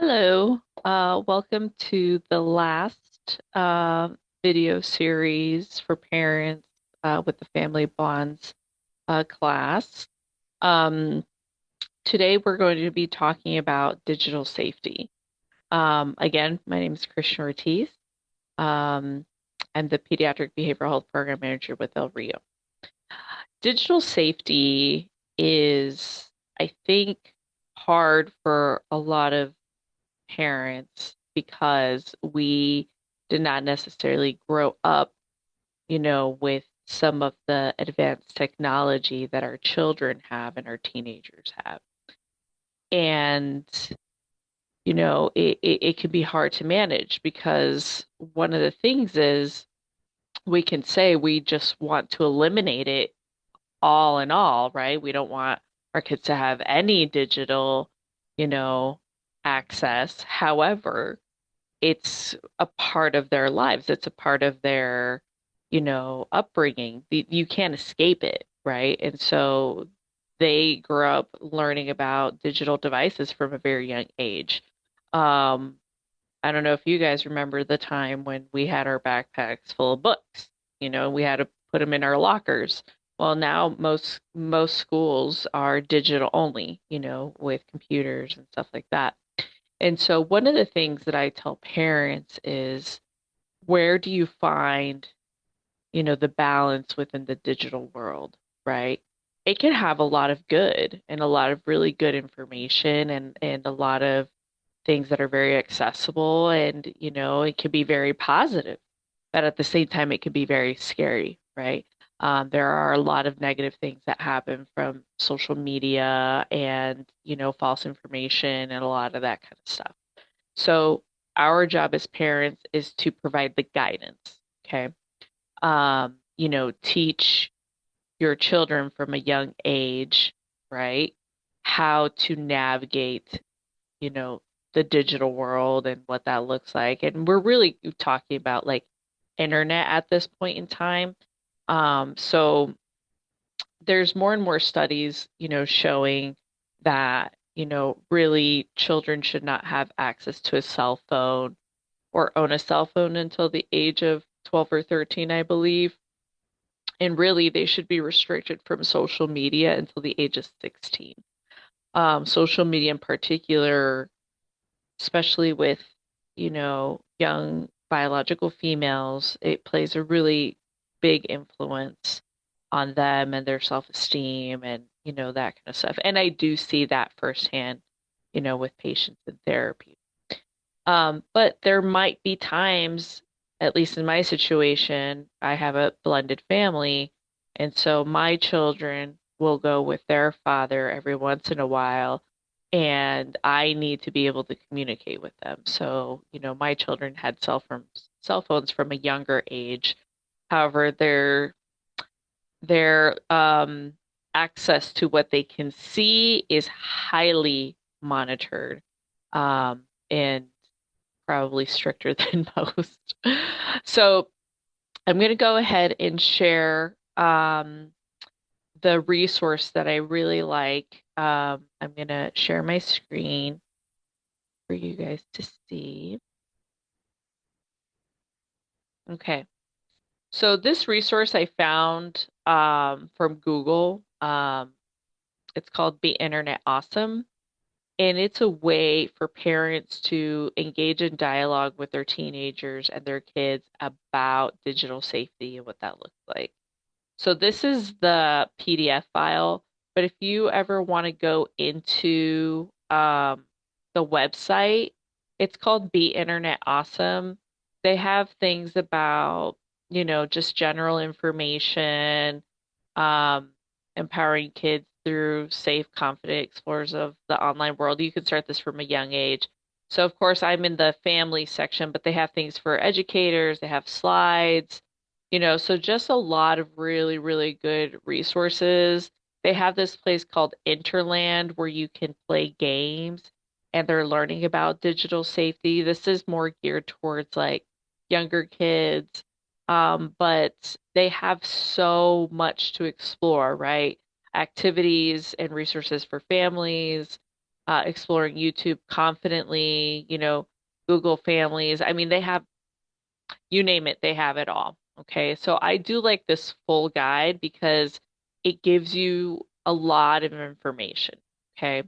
Hello, welcome to the last video series for parents with the Family Bonds class. Um, Today we're going to be talking about digital safety. Again, my name is Christian Ortiz. Um, I'm the Pediatric Behavioral Health Program Manager with El Rio. Digital safety is, I think, hard for a lot of parents because we did not necessarily grow up, with some of the advanced technology that our children have and our teenagers have. And, it can be hard to manage because one of the things is we can say we just want to eliminate it all in all, right? We don't want our kids to have any digital, you know, access. However, it's a part of their lives. It's a part of their, upbringing. You can't escape it, right? And so they grew up learning about digital devices from a very young age. Um, I don't know if you guys remember the time when we had our backpacks full of books, we had to put them in our lockers. Well, now most schools are digital only, with computers and stuff like that. And so one of the things that I tell parents is where do you find, the balance within the digital world, right? It can have a lot of good and a lot of really good information and a lot of things that are very accessible and, it can be very positive, but at the same time it can be very scary, right? There are a lot of negative things that happen from social media and, false information and a lot of that kind of stuff. So our job as parents is to provide the guidance, okay? Teach your children from a young age, right? How to navigate, you know, the digital world and what that looks like. And we're really talking about like internet at this point in time. So there's more and more studies, showing that, really children should not have access to a cell phone or own a cell phone until the age of 12 or 13, I believe. And really, they should be restricted from social media until the age of 16. Social media in particular, especially with, young biological females, it plays a really big influence on them and their self-esteem and, that kind of stuff. And I do see that firsthand, with patients in therapy. But there might be times, at least in my situation, I have a blended family, and so my children will go with their father every once in a while, and I need to be able to communicate with them. So, my children had cell phones from a younger age. However, their access to what they can see is highly monitored. And probably stricter than most. So I'm going to go ahead and share the resource that I really like. I'm going to share my screen for you guys to see. Okay. So this resource I found from Google. It's called Be Internet Awesome. And it's a way for parents to engage in dialogue with their teenagers and their kids about digital safety and what that looks like. So this is the PDF file, but if you ever want to go into the website, it's called Be Internet Awesome. They have things about, just general information, um, empowering kids through safe, confident explorers of the online world. You can start this from a young age. So, of course, I'm in the family section, but they have things for educators, they have slides, so just a lot of really, really good resources. They have this place called Interland where you can play games and they're learning about digital safety. This is more geared towards like younger kids, but they have so much to explore, right? Activities and resources for families, exploring YouTube confidently, Google Families. I mean, they have, you name it, they have it all. Okay. So I do like this full guide because it gives you a lot of information. Okay.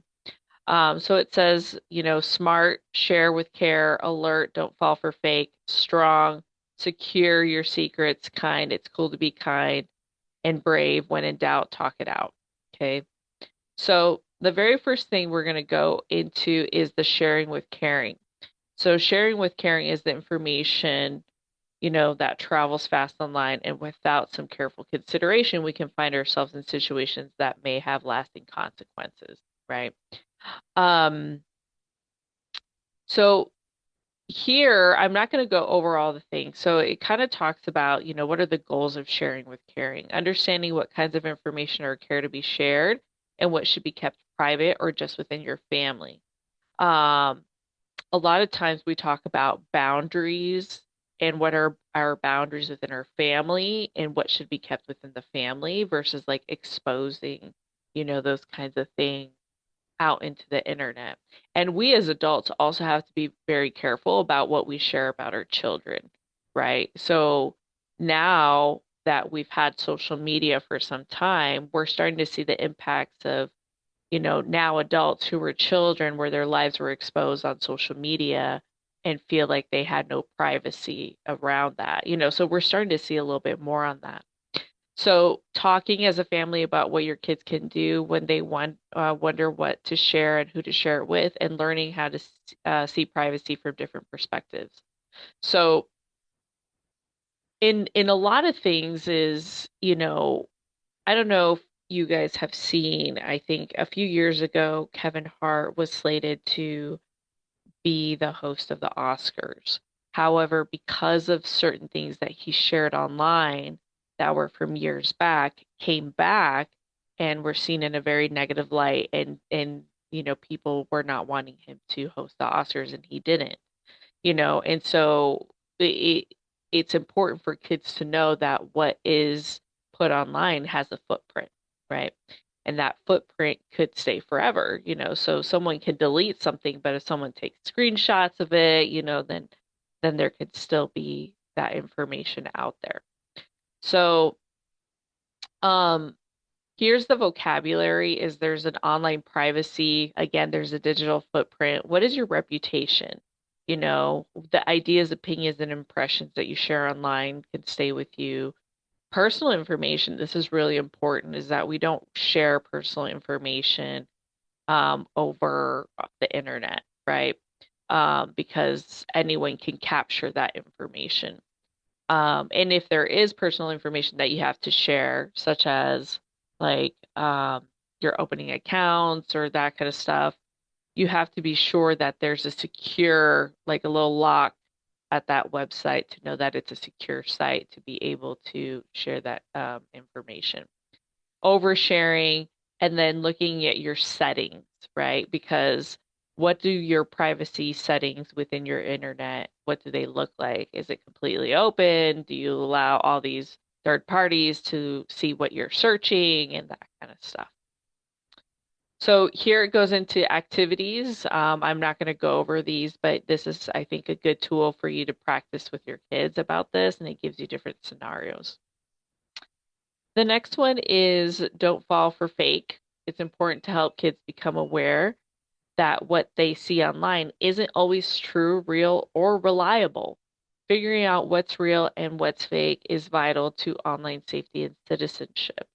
So it says, smart, share with care, alert, don't fall for fake, strong, secure your secrets, kind, it's cool to be kind, and brave. When in doubt, talk it out. Okay. So the very first thing we're going to go into is the sharing with caring. So sharing with caring is the information, that travels fast online, and without some careful consideration, we can find ourselves in situations that may have lasting consequences, right? Um, so here, I'm not going to go over all the things. So it kind of talks about, what are the goals of sharing with caring, understanding what kinds of information or care to be shared and what should be kept private or just within your family. Um, a lot of times we talk about boundaries and what are our boundaries within our family and what should be kept within the family versus like exposing, those kinds of things out into the internet. And we as adults also have to be very careful about what we share about our children, right? So now that we've had social media for some time, we're starting to see the impacts of, now adults who were children where their lives were exposed on social media and feel like they had no privacy around that, so we're starting to see a little bit more on that. So, talking as a family about what your kids can do when they wonder what to share and who to share it with, and learning how to see privacy from different perspectives. So, in a lot of things, is I don't know if you guys have seen. I think a few years ago, Kevin Hart was slated to be the host of the Oscars. However, because of certain things that he shared online that were from years back, came back and were seen in a very negative light, and people were not wanting him to host the Oscars, and he didn't, and so it, it's important for kids to know that what is put online has a footprint, right? And that footprint could stay forever, so someone can delete something, but if someone takes screenshots of it, then there could still be that information out there. So, um, here's the vocabulary is there's an online privacy. Again, there's a digital footprint. What is your reputation? The ideas, opinions, and impressions that you share online can stay with you. Personal information, this is really important, is that we don't share personal information over the internet, right? Because anyone can capture that information. And if there is personal information that you have to share, such as like your opening accounts or that kind of stuff, you have to be sure that there's a secure, like a little lock at that website to know that it's a secure site to be able to share that information. Oversharing and then looking at your settings, right? Because what do your privacy settings within your internet, what do they look like? Is it completely open? Do you allow all these third parties to see what you're searching and that kind of stuff? So here it goes into activities. I'm not going to go over these, but this is, I think, a good tool for you to practice with your kids about this, and it gives you different scenarios. The next one is don't fall for fake. It's important to help kids become aware that what they see online isn't always true, real, or reliable. Figuring out what's real and what's fake is vital to online safety and citizenship.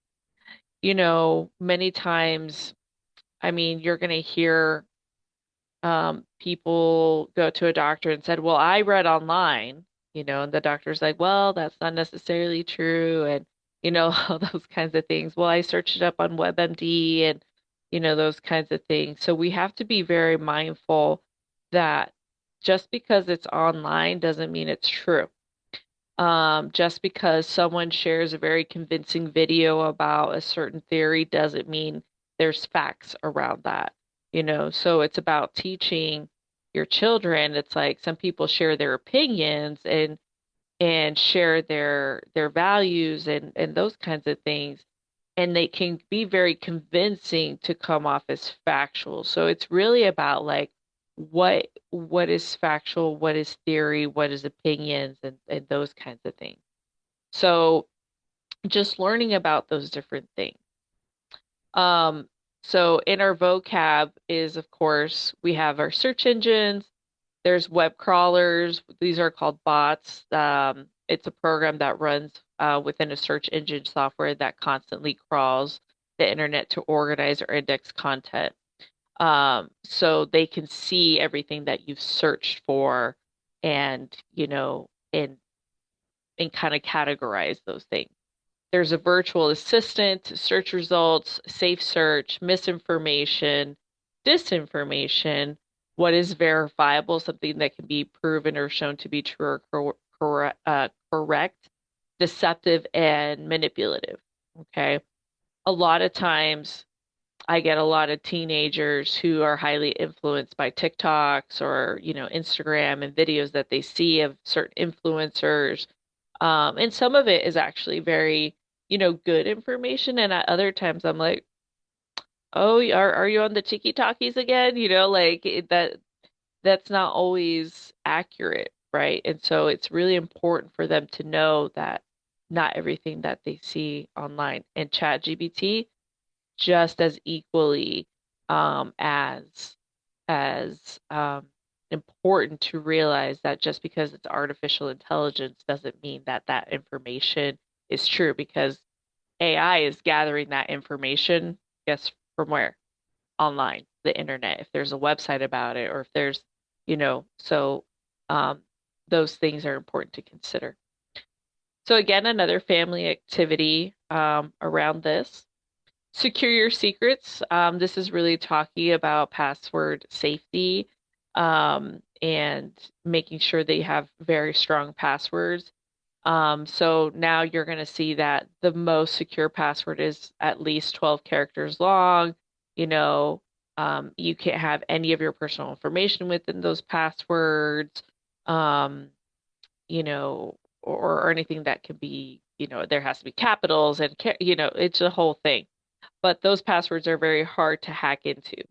Many times, I mean, you're going to hear people go to a doctor and said, well, I read online, and the doctor's like, well, that's not necessarily true. And, all those kinds of things. Well, I searched it up on WebMD and, those kinds of things. So we have to be very mindful that just because it's online doesn't mean it's true. Just because someone shares a very convincing video about a certain theory doesn't mean there's facts around that, So it's about teaching your children. It's like some people share their opinions and share their values and those kinds of things. and they can be very convincing to come off as factual. So it's really about like what is factual, what is theory, what is opinions, and those kinds of things. So just learning about those different things. Um, so in our vocab is, of course, we have our search engines, there's web crawlers. These are called bots. It's a program that runs within a search engine software that constantly crawls the internet to organize or index content. So they can see everything that you've searched for and, and kind of categorize those things. There's a virtual assistant, search results, safe search, misinformation, disinformation, what is verifiable, something that can be proven or shown to be true or correct, deceptive, and manipulative. Okay. A lot of times I get a lot of teenagers who are highly influenced by TikToks or, Instagram and videos that they see of certain influencers. And some of it is actually very, good information. And at other times I'm like, oh, are you on the Tiki Talkies again? Like that's not always accurate, right? And so it's really important for them to know that not everything that they see online and ChatGPT just as equally as important to realize that just because it's artificial intelligence doesn't mean that that information is true because AI is gathering that information, guess from where? Online, the internet. If there's a website about it, or if there's, so um, those things are important to consider. So again, another family activity around this. Secure your secrets. This is really talking about password safety and making sure that you have very strong passwords. So now you're going to see that the most secure password is at least 12 characters long. You know, you can't have any of your personal information within those passwords, um, or anything that can be, there has to be capitals and, it's a whole thing. But those passwords are very hard to hack into.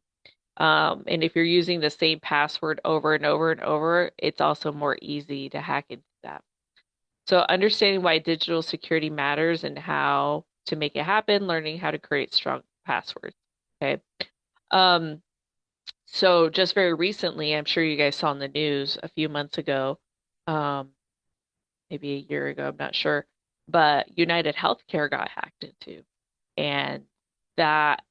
And if you're using the same password over and over and over, it's also more easy to hack into that. So understanding why digital security matters and how to make it happen, learning how to create strong passwords. Okay. Um, so just very recently, I'm sure you guys saw in the news a few months ago, um, maybe a year ago, I'm not sure, but United Healthcare got hacked into. And that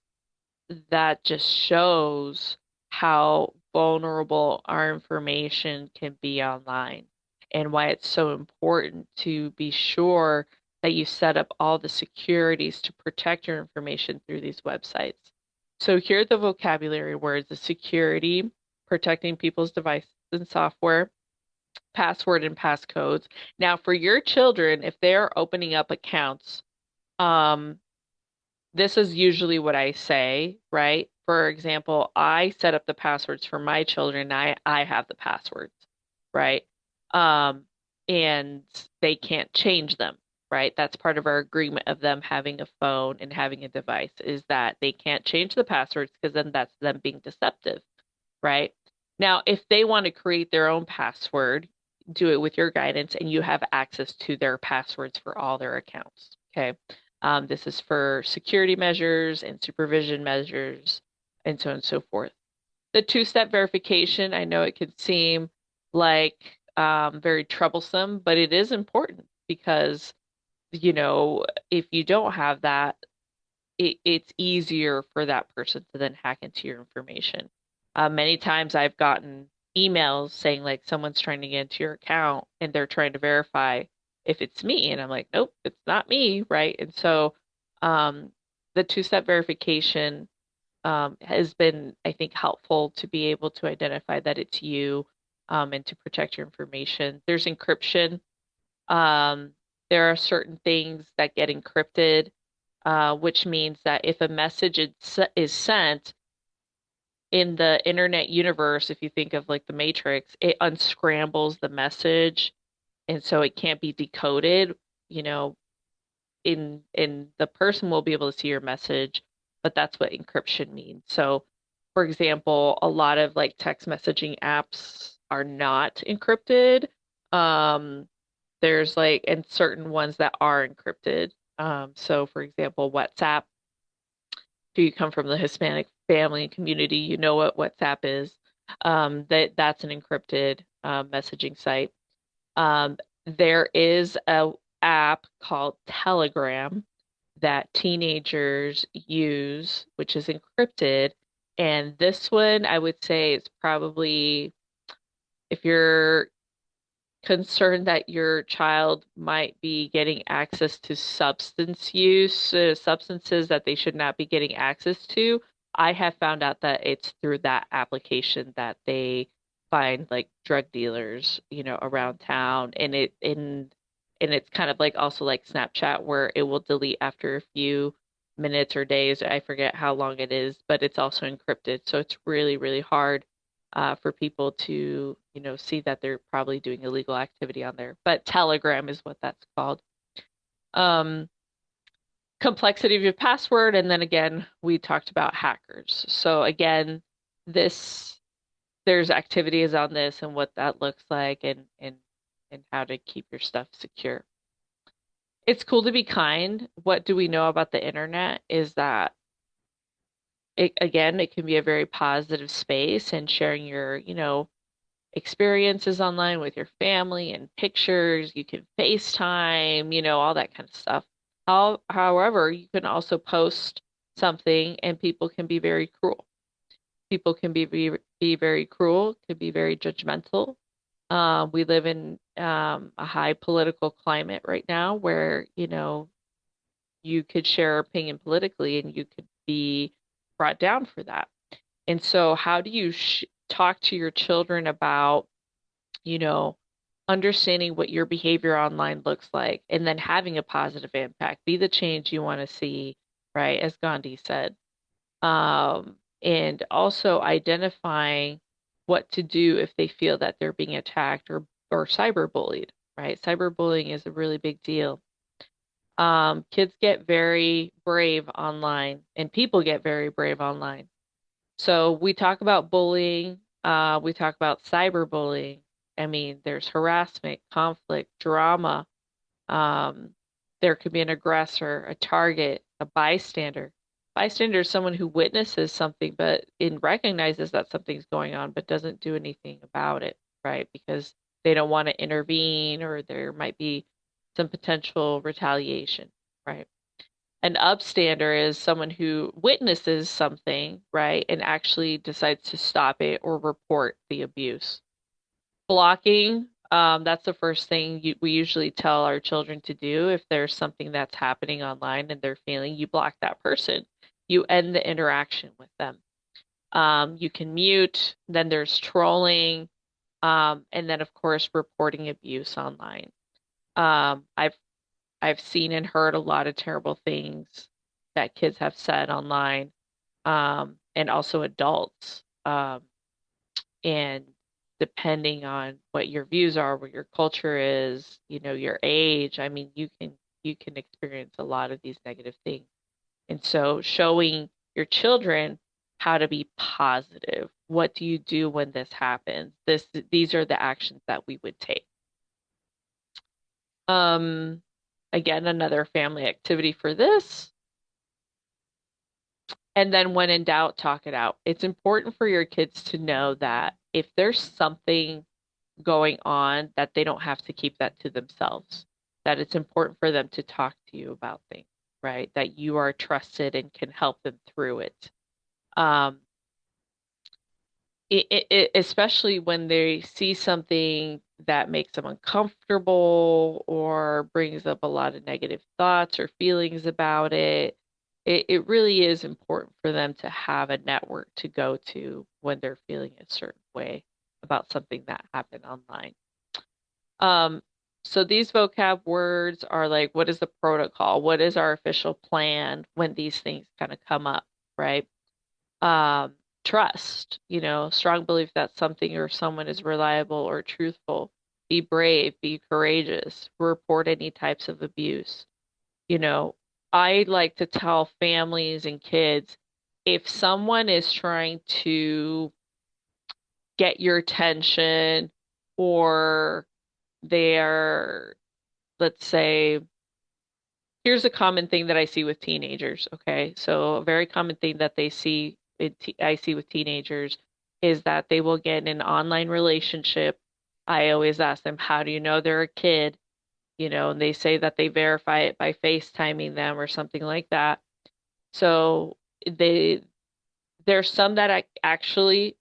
that just shows how vulnerable our information can be online and why it's so important to be sure that you set up all the securities to protect your information through these websites. So here are the vocabulary words: the security, protecting people's devices and software, password and passcodes. Now, for your children, if they're opening up accounts, um, this is usually what I say, right? For example, I set up the passwords for my children. I have the passwords, right? Um, and they can't change them, right? That's part of our agreement of them having a phone and having a device is that they can't change the passwords because then that's them being deceptive, right? Now, if they want to create their own password, do it with your guidance and you have access to their passwords for all their accounts, okay? This is for security measures and supervision measures and so on and so forth. The two-step verification, I know it could seem like very troublesome, but it is important because, if you don't have that, it's easier for that person to then hack into your information. Many times I've gotten emails saying like someone's trying to get into your account and they're trying to verify if it's me. And I'm like, nope, it's not me, right? And so um, the two-step verification has been, I think, helpful to be able to identify that it's you and to protect your information. There's encryption. Um, there are certain things that get encrypted, which means that if a message is sent in the internet universe, if you think of like the Matrix, it unscrambles the message, and so it can't be decoded, you know, in the person will be able to see your message, but that's what encryption means. So, for example, a lot of like text messaging apps are not encrypted. Um, there's like and certain ones that are encrypted. So for example, WhatsApp, if you come from the Hispanic family and community, you know what WhatsApp is. That's an encrypted messaging site. There is a app called Telegram that teenagers use, which is encrypted. And this one, I would say, is probably if you're concerned that your child might be getting access to substance use, substances that they should not be getting access to, I have found out that it's through that application that they find like drug dealers, around town, and it's kind of like also like Snapchat where it will delete after a few minutes or days. I forget how long it is, but it's also encrypted. So it's really, really hard for people to, see that they're probably doing illegal activity on there. But Telegram is what that's called. Um, Complexity of your password, and then again, we talked about hackers. So again, this there's activities on this and what that looks like and how to keep your stuff secure. It's cool to be kind. What do we know about the internet is that it can be a very positive space and sharing your, experiences online with your family and pictures. You can FaceTime, all that kind of stuff. However, you can also post something and people can be very cruel. People can be very cruel, can be very judgmental. We live in a high political climate right now where, you could share opinion politically and you could be brought down for that. And so, how do you talk to your children about, you know, understanding what your behavior online looks like and then having a positive impact? Be the change you want to see, right? As Gandhi said. And also identifying what to do if they feel that they're being attacked or cyberbullied, right? Cyberbullying is a really big deal. Kids get very brave online and people get very brave online. So we talk about bullying, we talk about cyberbullying. I mean, there's harassment, conflict, drama. Um, there could be an aggressor, a target, a bystander. Bystander is someone who witnesses something but in recognizes that something's going on but doesn't do anything about it, right? Because they don't want to intervene or there might be some potential retaliation, right? An upstander is someone who witnesses something, right, and actually decides to stop it or report the abuse. Blocking, that's the first thing we usually tell our children to do if there's something that's happening online and they're feeling, you block that person. You end the interaction with them. You can mute, then there's trolling, and then of course reporting abuse online. Um, I've I've seen and heard a lot of terrible things that kids have said online, and also adults. And depending on what your views are, what your culture is, your age, I mean, you can experience a lot of these negative things. And so showing your children how to be positive. What do you do when this happens? These are the actions that we would take. Um, Again, another family activity for this. And then when in doubt, talk it out. It's important for your kids to know that if there's something going on, that they don't have to keep that to themselves, that it's important for them to talk to you about things, right? That you are trusted and can help them through it. Um, Especially when they see something that makes them uncomfortable or brings up a lot of negative thoughts or feelings about it really is important for them to have a network to go to when they're feeling a certain way about something that happened online. Um, so these vocab words are like, what is the protocol? What is our official plan when these things kind of come up, right? um, Trust, strong belief that something or someone is reliable or truthful. Be brave, be courageous, report any types of abuse. You know, I like to tell families and kids if someone is trying to get your attention or they're, let's say, here's a common thing that I see with teenagers, okay? So a very common thing that I see with teenagers is that they will get in an online relationship. I always ask them, how do you know they're a kid? And they say that they verify it by FaceTiming them or something like that. So they there's some that actually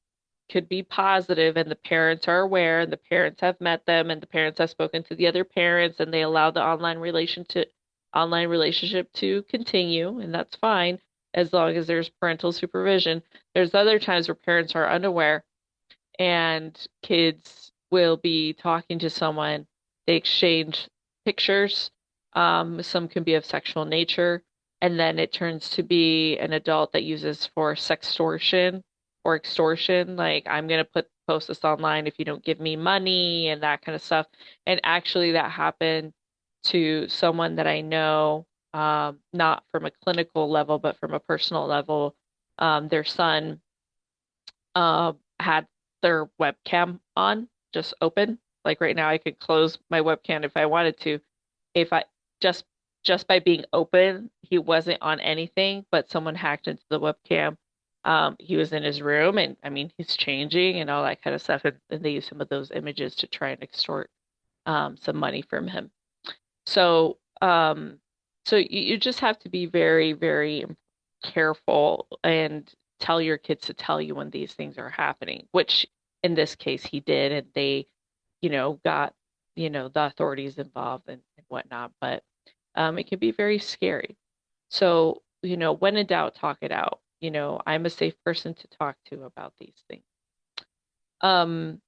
could be positive and the parents are aware and the parents have met them and the parents have spoken to the other parents and they allow the online relationship to continue, and that's fine as long as there's parental supervision. There's other times where parents are unaware and kids will be talking to someone. They exchange pictures. Some can be of sexual nature, and then it turns to be an adult that uses for sextortion or extortion. Like, I'm gonna post this online if you don't give me money and that kind of stuff. And actually, that happened to someone that I know, not from a clinical level, but from a personal level. Their son had their webcam on, just open. Like right now, I could close my webcam if I wanted to. If I just just by being open, he wasn't on anything, but someone hacked into the webcam. He was in his room, and I mean, he's changing and all that kind of stuff, and they use some of those images to try and extort some money from him. So, you just have to be very, very careful and tell your kids to tell you when these things are happening, which in this case he did, and they, got, the authorities involved and whatnot. But it can be very scary. So, when in doubt, talk it out. I'm a safe person to talk to about these things. Um,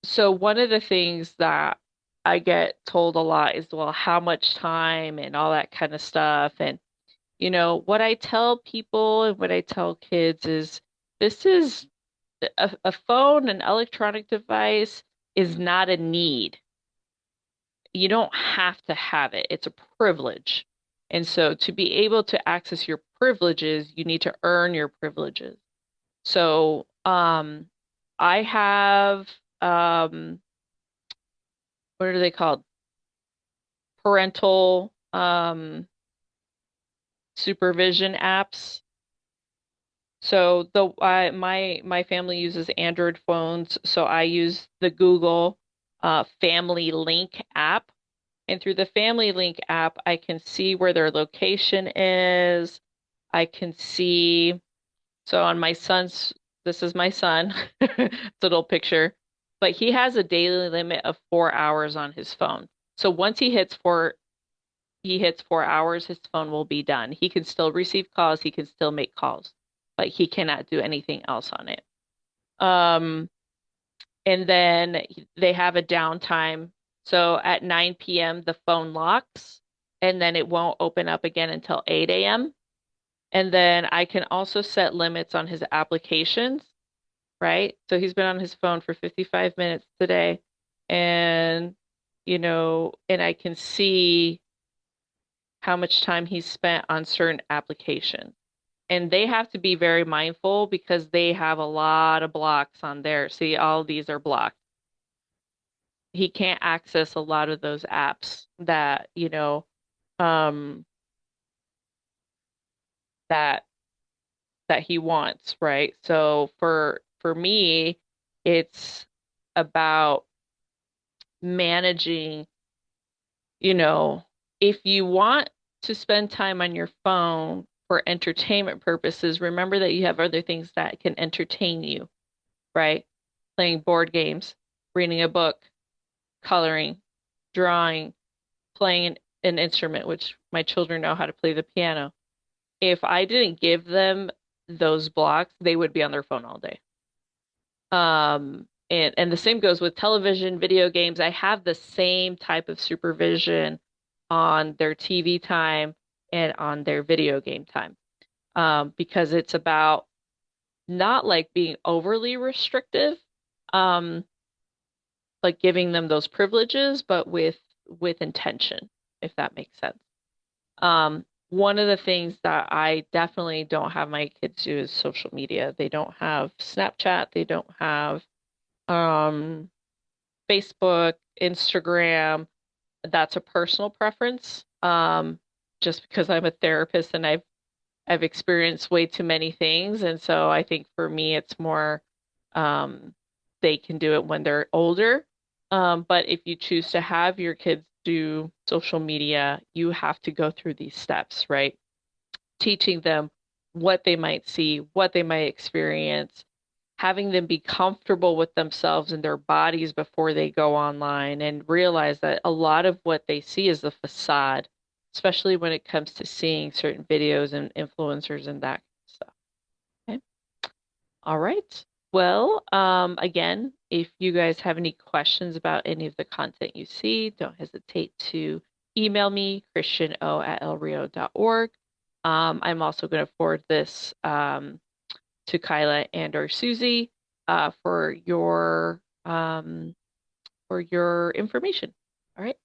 so one of the things that I get told a lot is, well, how much time and all that kind of stuff. And, what I tell people and what I tell kids is this is a phone, an electronic device is not a need. You don't have to have it. It's a privilege. And so to be able to access your privileges, you need to earn your privileges. So, I have, what are they called? Parental, supervision apps. So my family uses Android phones, so I use the Google Family Link app. And through the Family Link app, I can see where their location is. I can see, so on my son's, this is my son, little picture, but he has a daily limit of 4 hours on his phone. So once he hits 4 hours, his phone will be done. He can still receive calls, he can still make calls, but he cannot do anything else on it. Um, and then they have a downtime. So at 9 p.m., the phone locks, and then it won't open up again until 8 a.m. And then I can also set limits on his applications, right? So he's been on his phone for 55 minutes today, and and I can see how much time he's spent on certain applications. And they have to be very mindful because they have a lot of blocks on there. See, all these are blocked. He can't access a lot of those apps that, um, that that he wants, right? So for me, it's about managing, you know, if you want to spend time on your phone for entertainment purposes, remember that you have other things that can entertain you, right? Playing board games, reading a book, coloring, drawing, playing an instrument, which my children know how to play the piano. If I didn't give them those blocks, they would be on their phone all day. And the same goes with television, video games. I have the same type of supervision on their TV time and on their video game time. Because it's about not like being overly restrictive, um, like giving them those privileges, but with intention, if that makes sense. One of the things that I definitely don't have my kids do is social media. They don't have Snapchat, they don't have um, Facebook, Instagram. That's a personal preference. Just because I'm a therapist and I've experienced way too many things, and so I think for me it's more um, they can do it when they're older. But if you choose to have your kids do social media, you have to go through these steps, right? Teaching them what they might see, what they might experience, having them be comfortable with themselves and their bodies before they go online and realize that a lot of what they see is the facade, especially when it comes to seeing certain videos and influencers and that stuff. Okay. All right. Well, again, if you guys have any questions about any of the content you see, don't hesitate to email me, christiano@elrio.org. I'm also going to forward this to Kyla and or Susie uh, for your um, for your information. All right.